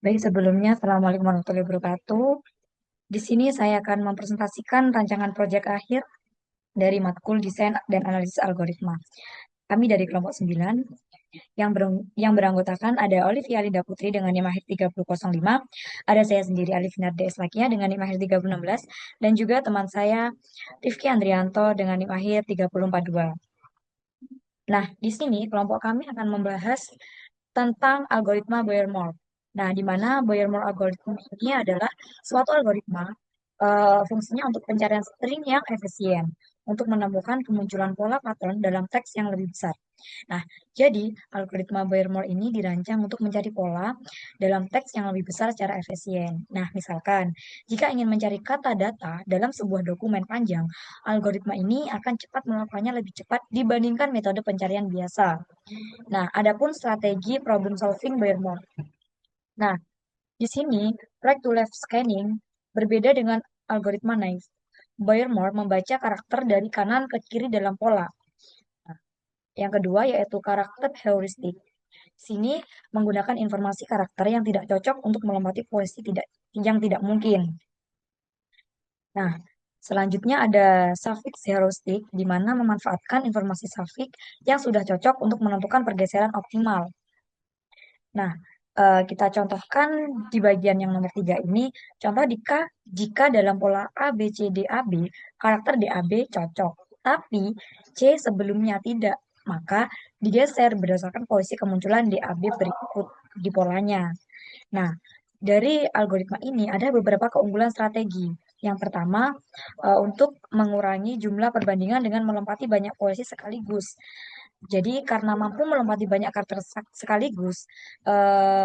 Baik, sebelumnya, Assalamualaikum warahmatullahi wabarakatuh. Di sini saya akan mempresentasikan rancangan proyek akhir dari matkul desain dan analisis algoritma. Kami dari kelompok 9 yang beranggotakan ada Olivia Linda Putri dengan NIM akhir 3005, ada saya sendiri Alif Narda Eslakia dengan NIM akhir 3016, dan juga teman saya Rifki Andrianto dengan NIM akhir 3042. Nah, di sini kelompok kami akan membahas tentang algoritma Boyer-Moore. Nah, di mana Boyer-Moore algoritma ini adalah suatu algoritma fungsinya untuk pencarian string yang efisien untuk menemukan kemunculan pola pattern dalam teks yang lebih besar. Nah, jadi algoritma Boyer-Moore ini dirancang untuk mencari pola dalam teks yang lebih besar secara efisien. Nah, misalkan jika ingin mencari kata data dalam sebuah dokumen panjang, algoritma ini akan cepat melakukannya lebih cepat dibandingkan metode pencarian biasa. Nah, adapun strategi problem solving Boyer-Moore. Nah, di sini right to left scanning berbeda dengan algoritma naive. Boyer-Moore membaca karakter dari kanan ke kiri dalam pola. Nah, yang kedua yaitu karakter heuristik. Sini menggunakan informasi karakter yang tidak cocok untuk melompati posisi yang tidak mungkin. Nah, selanjutnya ada suffix heuristik, di mana memanfaatkan informasi suffix yang sudah cocok untuk menentukan pergeseran optimal. Nah, kita contohkan di bagian yang nomor 3 ini, contoh jika dalam pola A, B, C, D, A, B, karakter DAB cocok, tapi C sebelumnya tidak, maka digeser berdasarkan posisi kemunculan DAB berikut di polanya. Nah, dari algoritma ini ada beberapa keunggulan strategi. Yang pertama, untuk mengurangi jumlah perbandingan dengan melempati banyak posisi sekaligus. Jadi karena mampu melompati banyak karakter sekaligus,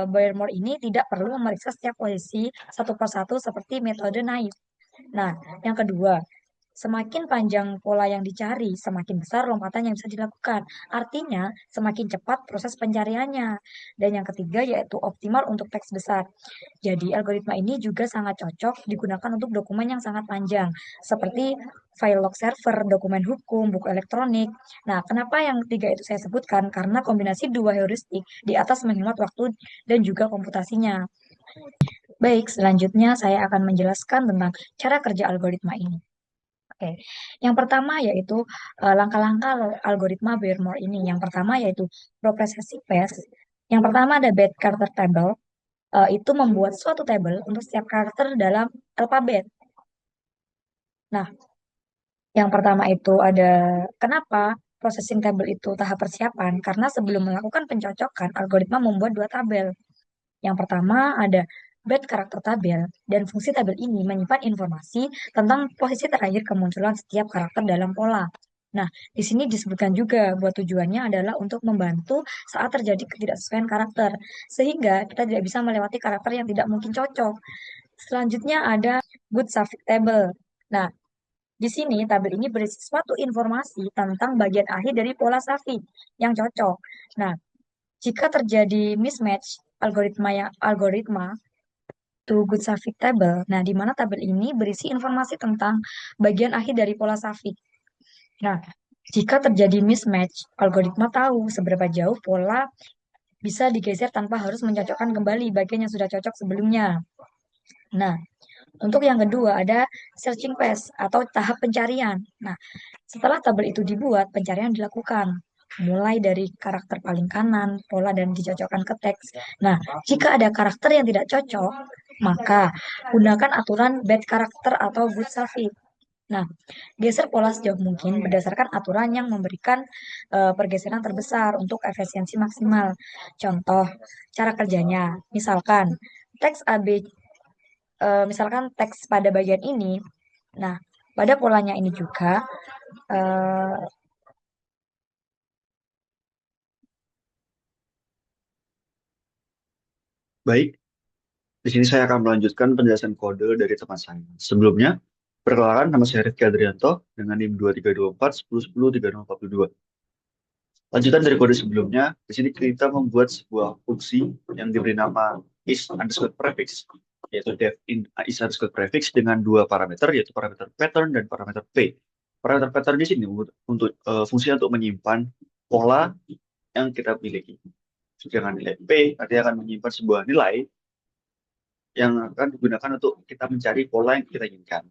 Boyer-Moore ini tidak perlu memeriksa setiap posisi satu persatu seperti metode naive. Nah, yang kedua, semakin panjang pola yang dicari, semakin besar lompatan yang bisa dilakukan. Artinya, semakin cepat proses pencariannya. Dan yang ketiga yaitu optimal untuk teks besar. Jadi, algoritma ini juga sangat cocok digunakan untuk dokumen yang sangat panjang, seperti file log server, dokumen hukum, buku elektronik. Nah, kenapa yang tiga itu saya sebutkan? Karena kombinasi dua heuristik di atas menghemat waktu dan juga komputasinya. Baik, selanjutnya saya akan menjelaskan tentang cara kerja algoritma ini. Oke, yang pertama yaitu langkah-langkah algoritma Boyer-Moore ini. Yang pertama yaitu prosesi PES. Yang pertama ada bed character table, itu membuat suatu table untuk setiap karakter dalam alfabet. Nah, yang pertama itu ada kenapa processing table itu tahap persiapan? Karena sebelum melakukan pencocokan, algoritma membuat dua tabel. Yang pertama ada bed karakter tabel, dan fungsi tabel ini menyimpan informasi tentang posisi terakhir kemunculan setiap karakter dalam pola. Nah, di sini disebutkan juga buat tujuannya adalah untuk membantu saat terjadi ketidaksesuaian karakter, sehingga kita tidak bisa melewati karakter yang tidak mungkin cocok. Selanjutnya ada good suffix table. Nah, di sini tabel ini berisi suatu informasi tentang bagian akhir dari pola suffix yang cocok. Nah, jika terjadi mismatch algoritma to good suffix table. Nah, di mana tabel ini berisi informasi tentang bagian akhir dari pola suffix. Nah, jika terjadi mismatch, algoritma tahu seberapa jauh pola bisa digeser tanpa harus mencocokkan kembali bagian yang sudah cocok sebelumnya. Nah, untuk yang kedua ada searching phase atau tahap pencarian. Nah, setelah tabel itu dibuat, pencarian dilakukan. Mulai dari karakter paling kanan, pola dan dicocokkan ke teks. Nah, jika ada karakter yang tidak cocok, maka gunakan aturan bad karakter atau good suffix. Nah, geser pola sejauh mungkin berdasarkan aturan yang memberikan pergeseran terbesar untuk efisiensi maksimal. Contoh, cara kerjanya. Teks AB, misalkan teks pada bagian ini. Nah, pada polanya ini juga, eh, Baik, di sini saya akan melanjutkan penjelasan kode dari teman saya. Sebelumnya, perkenalkan nama saya Rifki Adrianto dengan NIM 2324 10 10 3042. Lanjutan dari kode sebelumnya, di sini kita membuat sebuah fungsi yang diberi nama is underscore prefix, yaitu def in is underscore prefix dengan dua parameter, yaitu parameter pattern dan parameter p. Parameter pattern di sini untuk fungsinya untuk menyimpan pola yang kita miliki. Dengan nilai p, nanti akan menyimpan sebuah nilai yang akan digunakan untuk kita mencari pola yang kita inginkan.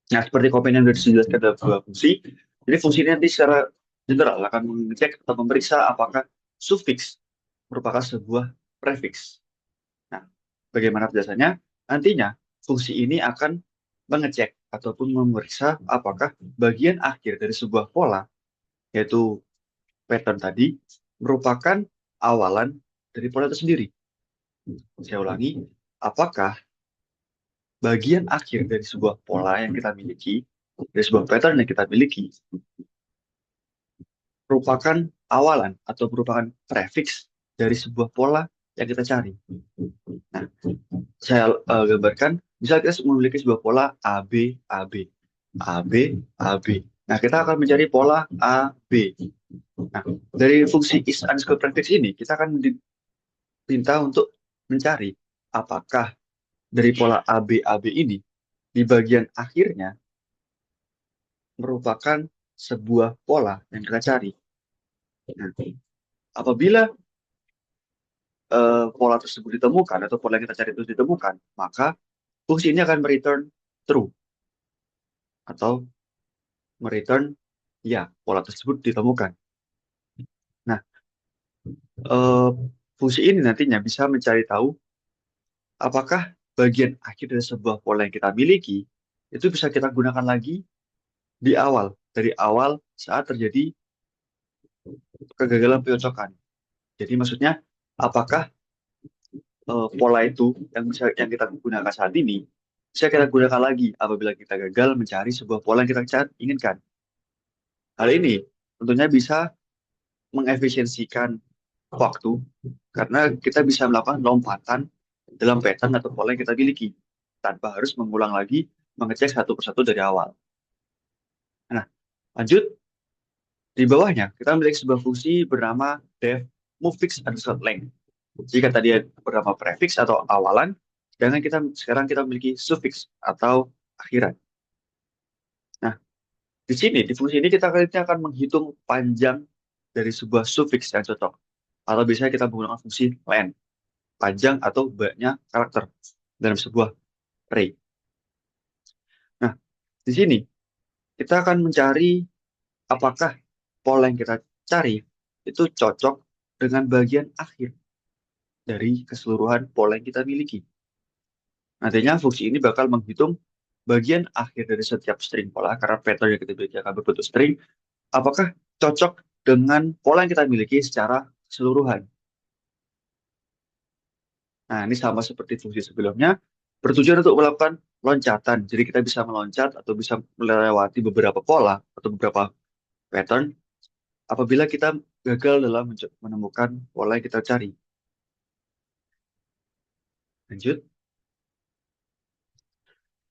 Nah, seperti komponen yang sudah dijelaskan dalam dua fungsi, jadi fungsi ini nanti secara general akan mengecek atau memeriksa apakah sufiks merupakan sebuah prefix. Nah, bagaimana penjelasannya? Nantinya fungsi ini akan mengecek ataupun memeriksa apakah bagian akhir dari sebuah pola, yaitu pattern tadi, merupakan awalan dari pola itu sendiri. Saya ulangi, apakah bagian akhir dari sebuah pola yang kita miliki, dari sebuah pattern yang kita miliki, merupakan awalan atau merupakan prefix dari sebuah pola yang kita cari. Nah, saya gambarkan, misal kita memiliki sebuah pola AB, AB, AB, AB. Nah, kita akan mencari pola AB. Nah, dari fungsi is underscore prefix ini, kita akan diminta untuk mencari apakah dari pola AB, AB ini, di bagian akhirnya, merupakan sebuah pola yang kita cari. Nah, apabila pola tersebut ditemukan atau pola yang kita cari itu ditemukan, maka fungsi ini akan return true atau return ya, pola tersebut ditemukan. Nah, eh, fungsi ini nantinya bisa mencari tahu apakah bagian akhir dari sebuah pola yang kita miliki itu bisa kita gunakan lagi di awal, dari awal saat terjadi kegagalan penyocokan. Jadi maksudnya apakah pola itu yang kita gunakan saat ini bisa kita gunakan lagi apabila kita gagal mencari sebuah pola yang kita inginkan. Hal ini tentunya bisa mengefisiensikan waktu karena kita bisa melakukan lompatan dalam pattern atau pola yang kita miliki tanpa harus mengulang lagi mengecek satu persatu dari awal. Nah, lanjut di bawahnya kita memiliki sebuah fungsi bernama def movefix underscore length. Jika tadi bernama prefix atau awalan, sedangkan sekarang kita memiliki suffix atau akhiran. Nah, di sini di fungsi ini kita akan menghitung panjang dari sebuah suffix yang cocok. Atau biasanya kita menggunakan fungsi length, panjang atau banyak karakter dalam sebuah array. Nah, di sini kita akan mencari apakah pola yang kita cari itu cocok dengan bagian akhir dari keseluruhan pola yang kita miliki. Nantinya fungsi ini bakal menghitung bagian akhir dari setiap string pola, karena pattern yang kita miliki akan berbentuk string, apakah cocok dengan pola yang kita miliki secara keseluruhan. Nah, ini sama seperti fungsi sebelumnya, bertujuan untuk melakukan loncatan. Jadi kita bisa meloncat atau bisa melewati beberapa pola atau beberapa pattern apabila kita gagal dalam menemukan pola yang kita cari. Lanjut.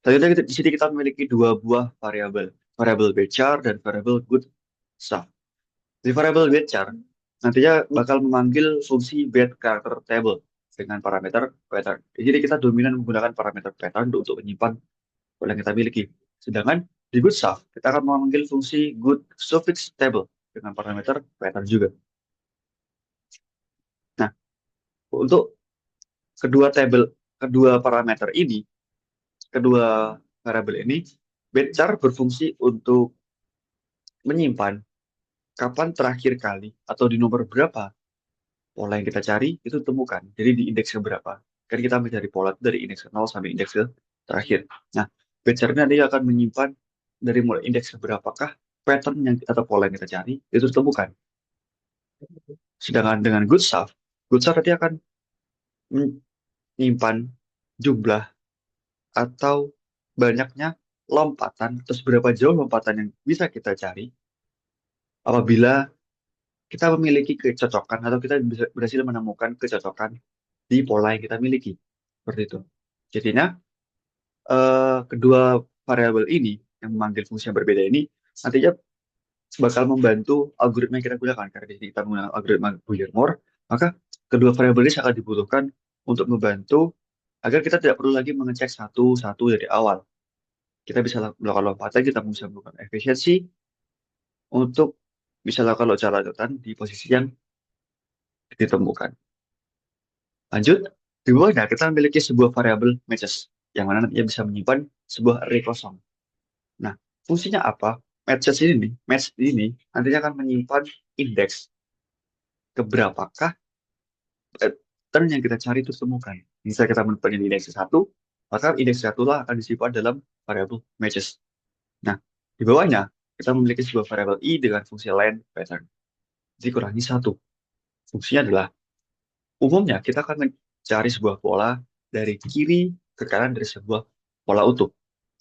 Selanjutnya di sini kita memiliki dua buah variabel, variabel bchar dan variabel good stuff. Di variabel bchar nantinya bakal memanggil fungsi bed character table dengan parameter pattern. Jadi kita dominan menggunakan parameter pattern untuk menyimpan pola yang kita miliki. Sedangkan di good stuff kita akan memanggil fungsi good suffix table dengan parameter pattern juga. Nah, untuk kedua parameter ini, kedua variabel ini, bchar berfungsi untuk menyimpan kapan terakhir kali atau di nomor berapa pola yang kita cari itu temukan. Jadi di indeks berapa. Kan kita mencari pola itu dari indeks 0 sampai indeks terakhir. Nah, bchar ini nanti akan menyimpan dari mulai indeks berapakah pattern yang atau pola yang kita cari itu ditemukan. Sedangkan dengan good stuff nanti akan menyimpan jumlah atau banyaknya lompatan atau seberapa jauh lompatan yang bisa kita cari apabila kita memiliki kecocokan atau kita bisa berhasil menemukan kecocokan di pola yang kita miliki. Seperti itu. Jadinya kedua variabel ini yang memanggil fungsi yang berbeda ini nantinya bakal membantu algoritma yang kita gunakan. Karena di sini kita menggunakan algoritma Boolean-More, maka kedua variabel ini sangat dibutuhkan untuk membantu agar kita tidak perlu lagi mengecek satu-satu dari awal. Kita bisa melakukan lompatan, kita bisa melakukan efisiensi untuk bisa lakukan loncatan di posisi yang ditemukan. Lanjut. Di bawahnya kita memiliki sebuah variabel matches, yang mana nantinya bisa menyimpan sebuah array kosong. Nah, fungsinya apa? Match ini nantinya akan menyimpan indeks keberapakah pattern yang kita cari itu temukan. Bisa kita menemukan indeks satu, maka indeks satu lah akan disimpan dalam variabel matches. Nah, di bawahnya kita memiliki sebuah variabel i dengan fungsi len pattern. Jadi kurangi satu. Fungsinya adalah umumnya kita akan mencari sebuah pola dari kiri ke kanan dari sebuah pola utuh.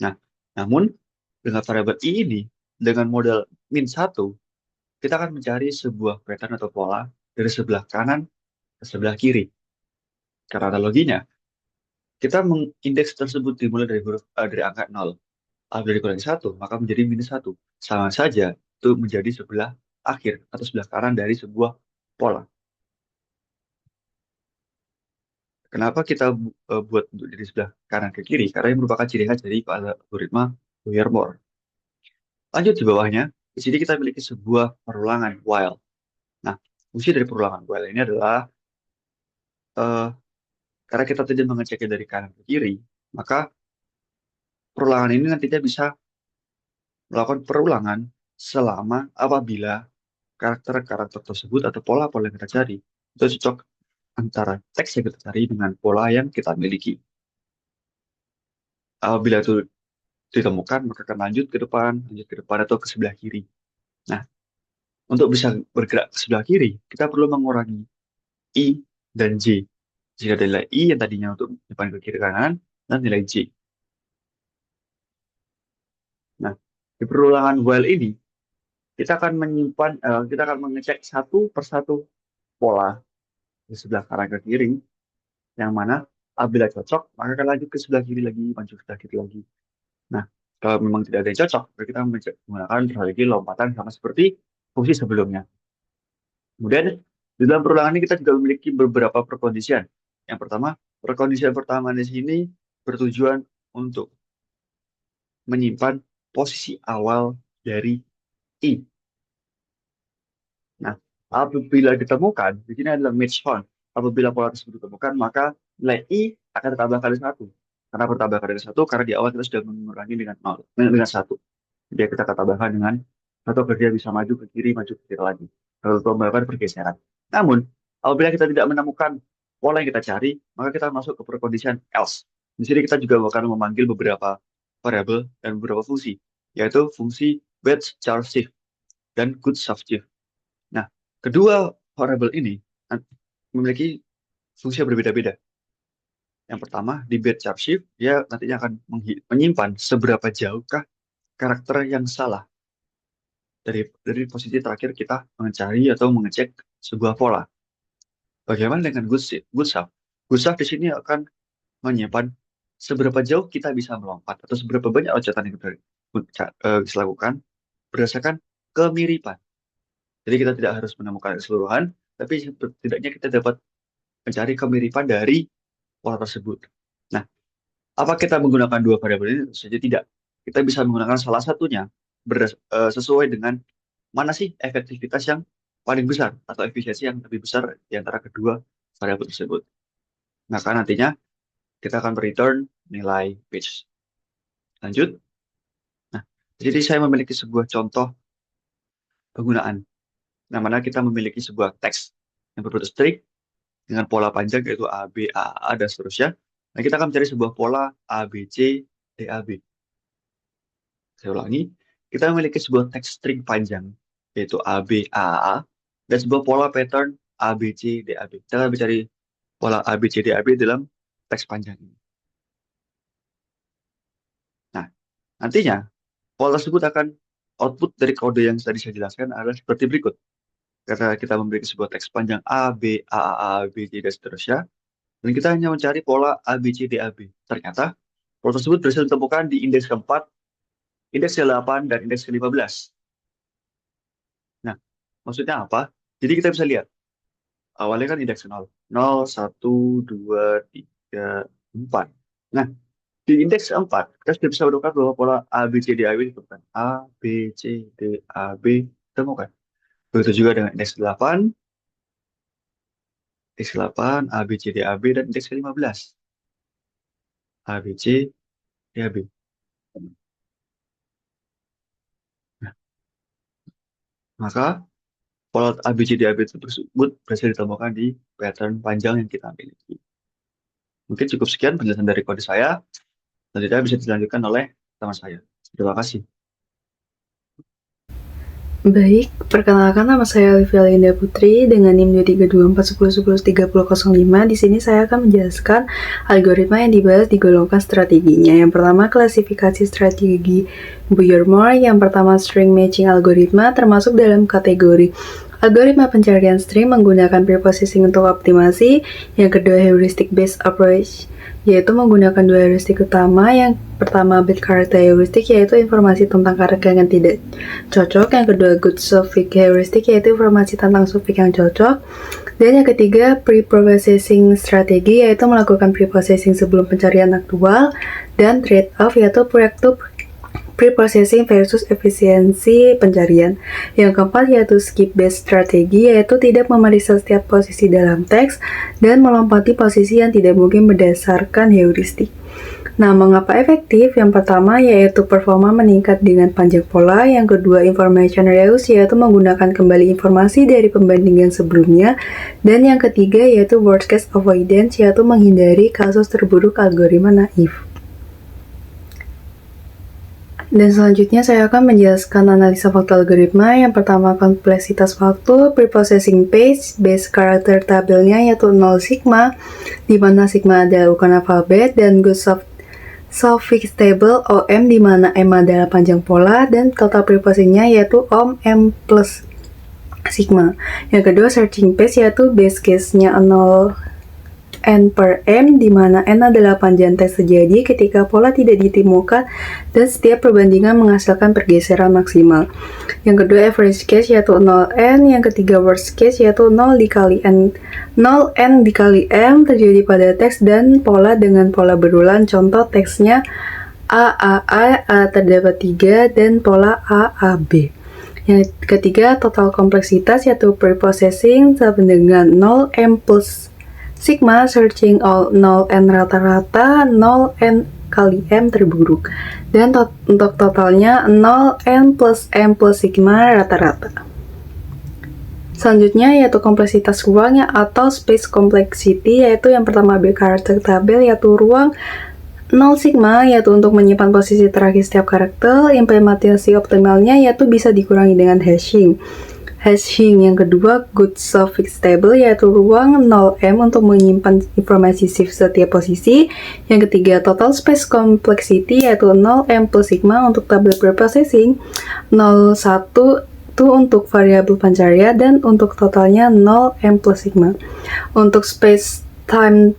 Nah, namun dengan variabel i ini dengan model min satu, kita akan mencari sebuah pattern atau pola dari sebelah kanan ke sebelah kiri. Karena analoginya, kita mengindeks tersebut dimulai dari angka 0. A dari kurang satu, maka menjadi minus satu. Sama saja, itu menjadi sebelah akhir atau sebelah kanan dari sebuah pola. Kenapa kita buat untuk dari sebelah kanan ke kiri? Karena ini merupakan ciri khas dari algoritma Boyer-Moore. Lanjut di bawahnya, di sini kita memiliki sebuah perulangan while. Nah, fungsi dari perulangan while ini adalah eh, karena kita tidak mengeceknya dari kanan ke kiri, maka perulangan ini nantinya bisa melakukan perulangan selama apabila karakter-karakter tersebut atau pola-pola yang kita cari itu cocok antara teks yang kita cari dengan pola yang kita miliki. Apabila itu ditemukan, maka akan lanjut ke depan atau ke sebelah kiri. Nah, untuk bisa bergerak ke sebelah kiri, kita perlu mengurangi I dan J. Jika ada nilai I yang tadinya untuk depan ke kiri kanan, dan nilai J. Nah, di perulangan while ini, kita akan mengecek satu persatu pola di sebelah kanan ke kiri, yang mana apabila cocok, maka akan lanjut ke sebelah kiri lagi, maju ke sebelah kiri lagi. Nah, kalau memang tidak ada yang cocok, maka kita menggunakan strategi lompatan sama seperti fungsi sebelumnya. Kemudian, di dalam perulangan ini kita juga memiliki beberapa perkondisian. Yang pertama, perkondisian pertama di sini bertujuan untuk menyimpan posisi awal dari I. Nah, apabila ditemukan, di sini adalah match found. Apabila pola tersebut ditemukan, maka nilai I akan ditambah kali satu. Karena bertambah kali satu, karena di awal kita sudah mengurangi dengan nol, dengan satu. Jadi kita akan tambahkan dengan satu agar dia bisa maju ke kiri lagi. Lalu melakukan pergeseran. Namun, apabila kita tidak menemukan pola yang kita cari, maka kita masuk ke perkondisian else. Di sini kita juga akan memanggil beberapa variabel dan beberapa fungsi, yaitu fungsi batch char shift dan good shift. Nah, kedua variabel ini memiliki fungsi yang berbeda-beda. Yang pertama, di batch char shift, dia nantinya akan menyimpan seberapa jauhkah karakter yang salah dari posisi terakhir kita mencari atau mengecek sebuah pola. Bagaimana dengan good shape? Good shape di sini akan menyimpan seberapa jauh kita bisa melompat atau seberapa banyak loncatan yang bisa lakukan berdasarkan kemiripan. Jadi kita tidak harus menemukan keseluruhan, tapi setidaknya kita dapat mencari kemiripan dari pola tersebut. Nah, apa kita menggunakan dua variabel ini? Tentu saja tidak. Kita bisa menggunakan salah satunya sesuai dengan mana sih efektivitas yang paling besar atau efisiensi yang lebih besar di antara kedua variabel tersebut. Maka nantinya kita akan return nilai page. Lanjut. Nah, jadi saya memiliki sebuah contoh penggunaan. Nah, mana kita memiliki sebuah teks yang berbentuk string dengan pola panjang yaitu A, B, A, dan seterusnya. Nah, kita akan mencari sebuah pola A, B, C, D, A, B. Saya ulangi, kita memiliki sebuah teks string panjang yaitu A, B, A, dan sebuah pola pattern A, B, C, D, A, B. Kita akan mencari pola A, B, C, D, A, B dalam teks panjang ini. Nah, nantinya pola tersebut akan output dari kode yang tadi saya jelaskan adalah seperti berikut. Karena kita memiliki sebuah teks panjang A, B, B, C, dan seterusnya. Dan kita hanya mencari pola A, B, C, D, A, B. Ternyata pola tersebut berhasil ditemukan di indeks keempat, indeks ke-8, dan indeks ke-15. Nah, maksudnya apa? Jadi kita bisa lihat, awalnya kan indeks 0. 0, 1, 2, 3, 4. Nah, di indeks 4, kita sudah bisa menemukan bahwa pola A, B, C, D, A, B ditemukan. A, B, C, D, A, B ditemukan. Begitu juga dengan indeks 8, X8, A, B, C, D, A, B, dan indeks ke-15. A, B, C, D, A, B. Nah, maka pola A, B, C, D, A, B tersebut berhasil ditemukan di pattern panjang yang kita miliki. Mungkin cukup sekian penjelasan dari kode saya. Selanjutnya bisa dilanjutkan oleh teman saya. Terima kasih. Baik, perkenalkan nama saya Olivia Linda Putri dengan NIM 2324111103005. Di sini saya akan menjelaskan algoritma yang dibahas digolongkan strateginya. Yang pertama, klasifikasi strategi Boyer-Moore. Yang pertama, string matching algoritma termasuk dalam kategori algoritma pencarian string menggunakan preprocessing untuk optimasi. Yang kedua, heuristic based approach, yaitu menggunakan dua heuristik utama. Yang pertama, bad character heuristic, yaitu informasi tentang karakter yang tidak cocok. Yang kedua, good suffix heuristic, yaitu informasi tentang suffix yang cocok. Dan yang ketiga, pre-processing strategi, yaitu melakukan pre-processing sebelum pencarian aktual. Dan trade-off, yaitu proactive pre-processing versus efisiensi pencarian. Yang keempat yaitu skip-based strategi, yaitu tidak memeriksa setiap posisi dalam teks dan melompati posisi yang tidak mungkin berdasarkan heuristik. Nah, mengapa efektif? Yang pertama yaitu performa meningkat dengan panjang pola. Yang kedua, information reuse, yaitu menggunakan kembali informasi dari pembandingan sebelumnya. Dan yang ketiga yaitu worst case avoidance, yaitu menghindari kasus terburuk algoritma naif. Dan selanjutnya saya akan menjelaskan analisa fakta algoritma. Yang pertama, kompleksitas waktu, preprocessing pace, base karakter tabelnya yaitu 0 sigma, di mana sigma adalah ukuran alfabet, dan good suffix table OM, di mana M adalah panjang pola, dan total preprocessingnya yaitu OM M plus sigma. Yang kedua, searching pace, yaitu base case-nya 0 N per M, di mana N adalah panjang teks terjadi ketika pola tidak ditemukan dan setiap perbandingan menghasilkan pergeseran maksimal. Yang kedua, average case, yaitu 0N. Yang ketiga, worst case, yaitu 0 dikali N. 0N dikali M terjadi pada teks dan pola dengan pola berulang. Contoh teksnya A terdapat 3 dan pola A, B. Yang ketiga, total kompleksitas, yaitu preprocessing sama dengan 0M plus sigma, searching all 0N rata-rata, 0N kali M terburuk. Dan untuk totalnya 0N plus M plus sigma rata-rata. Selanjutnya yaitu kompleksitas ruangnya atau space complexity, yaitu yang pertama big character tabel, yaitu ruang 0 sigma, yaitu untuk menyimpan posisi terakhir setiap karakter. Implementasi optimalnya yaitu bisa dikurangi dengan hashing. Yang kedua, good suffix table, yaitu ruang 0M untuk menyimpan informasi shift setiap posisi. Yang ketiga, total space complexity, yaitu 0M plus sigma untuk tabel preprocessing, 01 itu untuk variabel pencarian, dan untuk totalnya 0M plus sigma. Untuk space time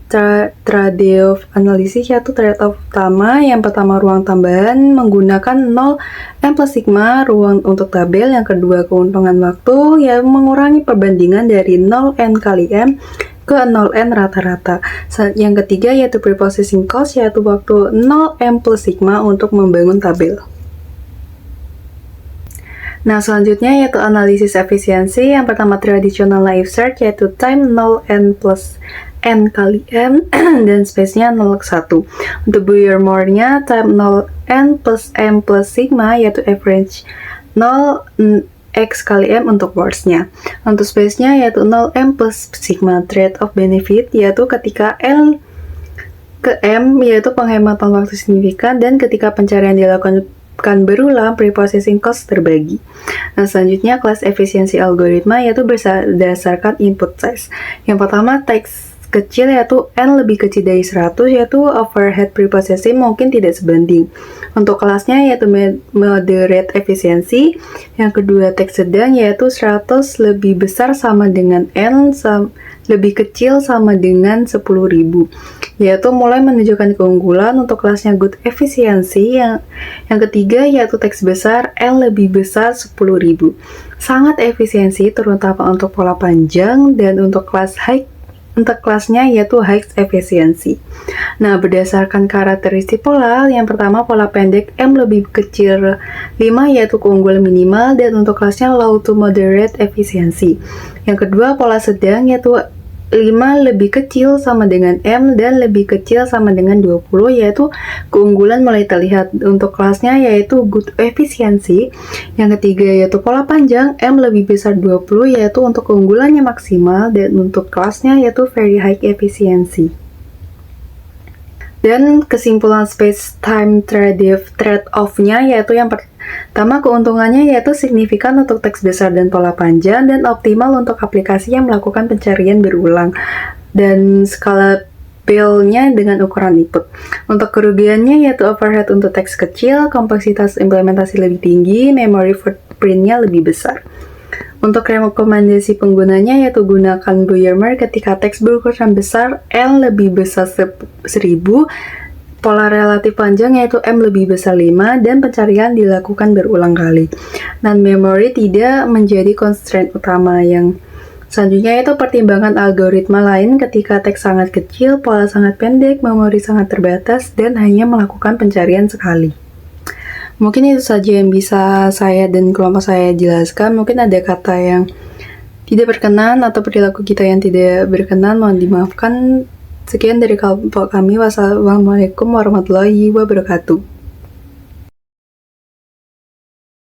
trade-off analisis, yaitu trade-off utama. Yang pertama, ruang tambahan menggunakan 0M plus sigma ruang untuk tabel. Yang kedua, keuntungan waktu yang mengurangi perbandingan dari 0N kali M ke 0N rata-rata. Yang ketiga yaitu preprocessing cost, yaitu waktu 0M plus sigma untuk membangun tabel. Nah, selanjutnya yaitu analisis efisiensi. Yang pertama, traditional naive search, yaitu time 0N plus N kali M dan space-nya 0,1. Untuk Boyer-Moore-nya time 0N plus M plus sigma, yaitu average 0 X kali M untuk worst-nya. Untuk space-nya yaitu 0M plus sigma. Trade of benefit, yaitu ketika L ke M, yaitu penghematan waktu signifikan, dan ketika pencarian dilakukan berulang, preprocessing cost terbagi. Nah, selanjutnya kelas efisiensi algoritma, yaitu berdasarkan input size. Yang pertama, teks kecil, yaitu N lebih kecil dari 100, yaitu overhead preprocessing mungkin tidak sebanding. Untuk kelasnya yaitu moderate efisiensi. Yang kedua, teks sedang, yaitu 100 lebih besar sama dengan N, lebih kecil sama dengan 10.000, yaitu mulai menunjukkan keunggulan. Untuk kelasnya good efisiensi. Yang ketiga yaitu teks besar, N lebih besar 10.000, sangat efisiensi terutama untuk pola panjang. Dan untuk kelasnya yaitu high efficiency. Nah, berdasarkan karakteristik pola, yang pertama pola pendek M lebih kecil 5, yaitu keunggulan minimal, dan untuk kelasnya low to moderate efficiency. Yang kedua pola sedang, yaitu 5 lebih kecil sama dengan M dan lebih kecil sama dengan 20, yaitu keunggulan mulai terlihat. Untuk kelasnya yaitu good efficiency. Yang ketiga yaitu pola panjang, M lebih besar 20, yaitu untuk keunggulannya maksimal, dan untuk kelasnya yaitu very high efficiency. Dan kesimpulan space-time trade-off-nya yaitu yang pertama, keuntungannya yaitu signifikan untuk teks besar dan pola panjang, dan optimal untuk aplikasi yang melakukan pencarian berulang, dan scalable-nya dengan ukuran input. Untuk kerugiannya yaitu overhead untuk teks kecil, kompleksitas implementasi lebih tinggi, memory footprint-nya lebih besar. Untuk rekomendasi penggunanya yaitu gunakan Boyer-Mer ketika teks berukuran besar, L lebih besar 1000, pola relatif panjang yaitu M lebih besar 5, dan pencarian dilakukan berulang kali. Non-memory tidak menjadi constraint utama. Yang selanjutnya yaitu pertimbangan algoritma lain ketika teks sangat kecil, pola sangat pendek, memori sangat terbatas, dan hanya melakukan pencarian sekali. Mungkin itu saja yang bisa saya dan kelompok saya jelaskan. Mungkin ada kata yang tidak berkenan atau perilaku kita yang tidak berkenan, mohon dimaafkan. Sekian dari kelompok kami. Wassalamualaikum warahmatullahi wabarakatuh.